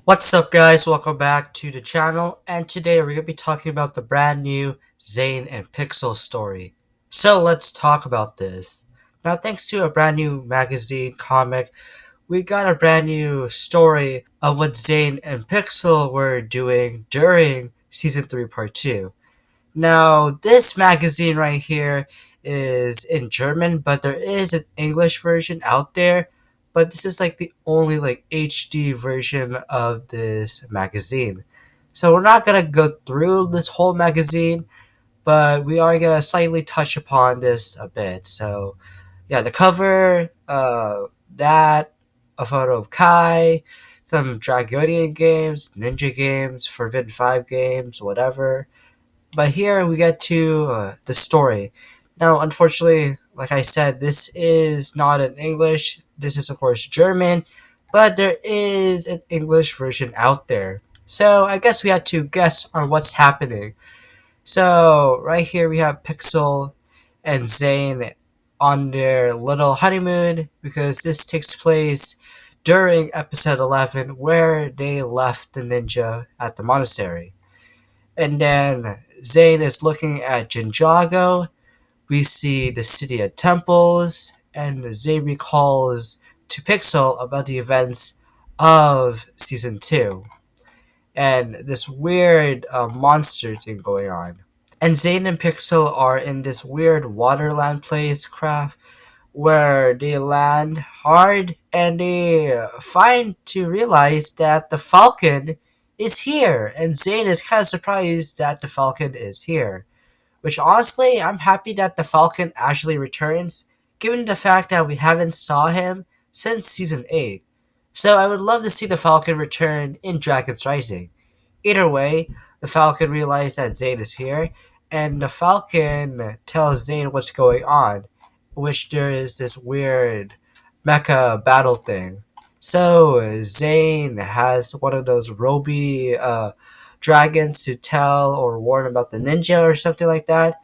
What's up, guys? Welcome back to the channel, and today we're gonna be talking about the brand new Zane and Pixel story. So let's talk about this. Now, thanks to a brand new magazine comic, we got a brand new story of what Zane and Pixel were doing during season 3, part 2. Now, this magazine right here is in German, but there is an English version out there. But this is like the only like HD version of this magazine. So we're not gonna go through this whole magazine, but we are gonna slightly touch upon this a bit. So yeah, the cover, that, a photo of Kai, some Dragonian games, Ninja games, Forbidden 5 games, whatever. But here we get to the story. Now, unfortunately, like I said, this is not in English. This is, of course, German, but there is an English version out there. So I guess we had to guess on what's happening. So right here we have Pixel and Zane on their little honeymoon because this takes place during episode 11 where they left the ninja at the monastery. And then Zane is looking at Ninjago. We see the city of temples, and Zane recalls to Pixel about the events of season 2 and this weird monster thing going on. And Zane and Pixel are in this weird waterland place craft where they land hard and they find to realize that the Falcon is here. And Zane is kind of surprised that the Falcon is here. Which honestly, I'm happy that the Falcon actually returns, given the fact that we haven't saw him since season 8. So I would love to see the Falcon return in Dragon's Rising. Either way, the Falcon realizes that Zane is here, and the Falcon tells Zane what's going on, which there is this weird mecha battle thing. So Zane has one of those Roby dragons to tell or warn about the ninja or something like that,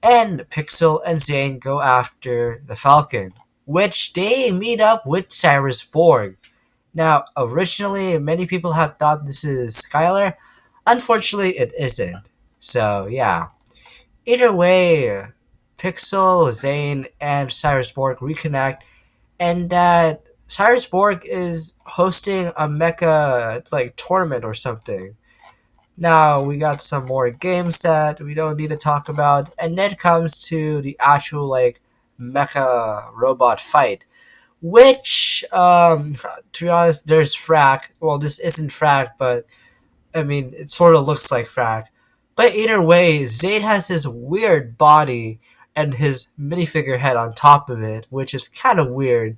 and Pixel and Zane go after the Falcon, which they meet up with Cyrus Borg. Now, originally, many people have thought this is Skylar. Unfortunately, it isn't. So, yeah. Either way, Pixel, Zane, and Cyrus Borg reconnect, and that Cyrus Borg is hosting a mecha like tournament or something. Now we got some more games that we don't need to talk about, and then comes to the actual like mecha robot fight, which to be honest, there's Frack. Well, this isn't Frack, but I mean it sort of looks like Frack. But either way, Zane has his weird body and his minifigure head on top of it, which is kind of weird.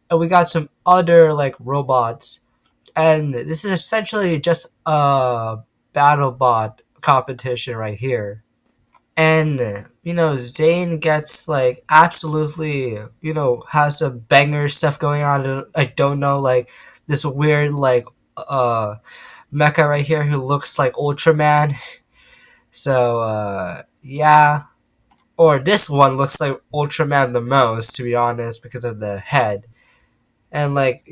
And we got some other like robots, and this is essentially just a battle bot competition right here. And Zane gets like absolutely has some banger stuff going on. I don't know, like this weird like mecha right here who looks like Ultraman. So yeah, or this one looks like Ultraman the most, to be honest, because of the head. And like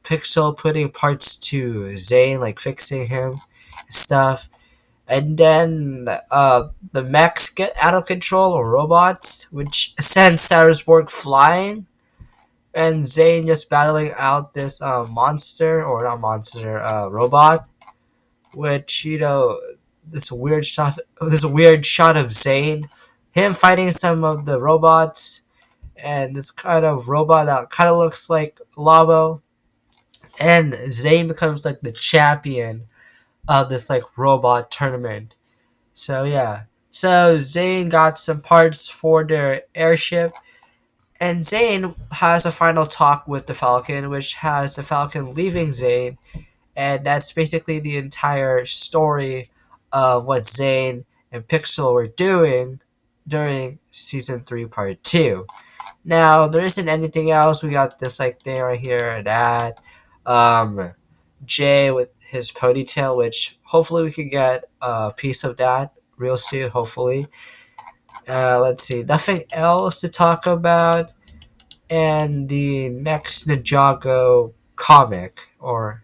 Pixel putting parts to Zane, like fixing him and stuff. And then the mechs get out of control, or robots, which sends Sarasborg flying, and Zane just battling out this monster, or not monster, robot, which this weird shot of Zane, him fighting some of the robots, and this kind of robot that kind of looks like Labo, and Zane becomes like the champion of this like robot tournament. So yeah. So Zane got some parts for their airship, and Zane has a final talk with the Falcon, which has the Falcon leaving Zane, and that's basically the entire story of what Zane and Pixel were doing during season 3 part 2. Now there isn't anything else. We got this like thing right here and that. Um Jay with his ponytail, which hopefully we can get a piece of that real soon, hopefully. Let's see, nothing else to talk about. And the next Ninjago comic, or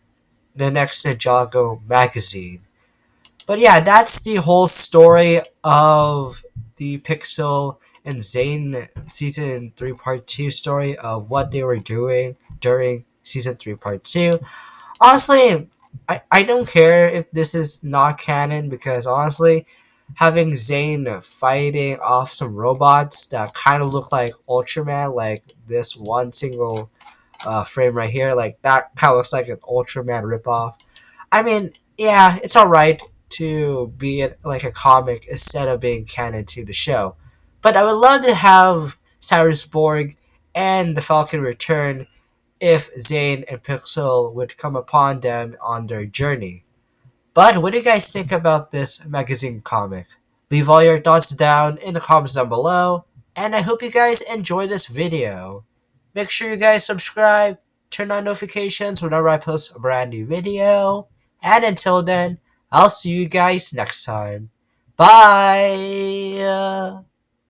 the next Ninjago magazine. But yeah, that's the whole story of the Pixel and Zane season 3 part 2 story of what they were doing during season 3 part 2. Honestly, I don't care if this is not canon because honestly, having Zane fighting off some robots that kind of look like Ultraman, like this one single frame right here, like that kind of looks like an Ultraman ripoff. I mean, yeah, it's alright to be like a comic instead of being canon to the show. But I would love to have Cyrus Borg and the Falcon return if Zane and Pixel would come upon them on their journey. But what do you guys think about this magazine comic? Leave all your thoughts down in the comments down below, and I hope you guys enjoy this video. Make sure you guys subscribe, turn on notifications whenever I post a brand new video, and until then, I'll see you guys next time. Bye!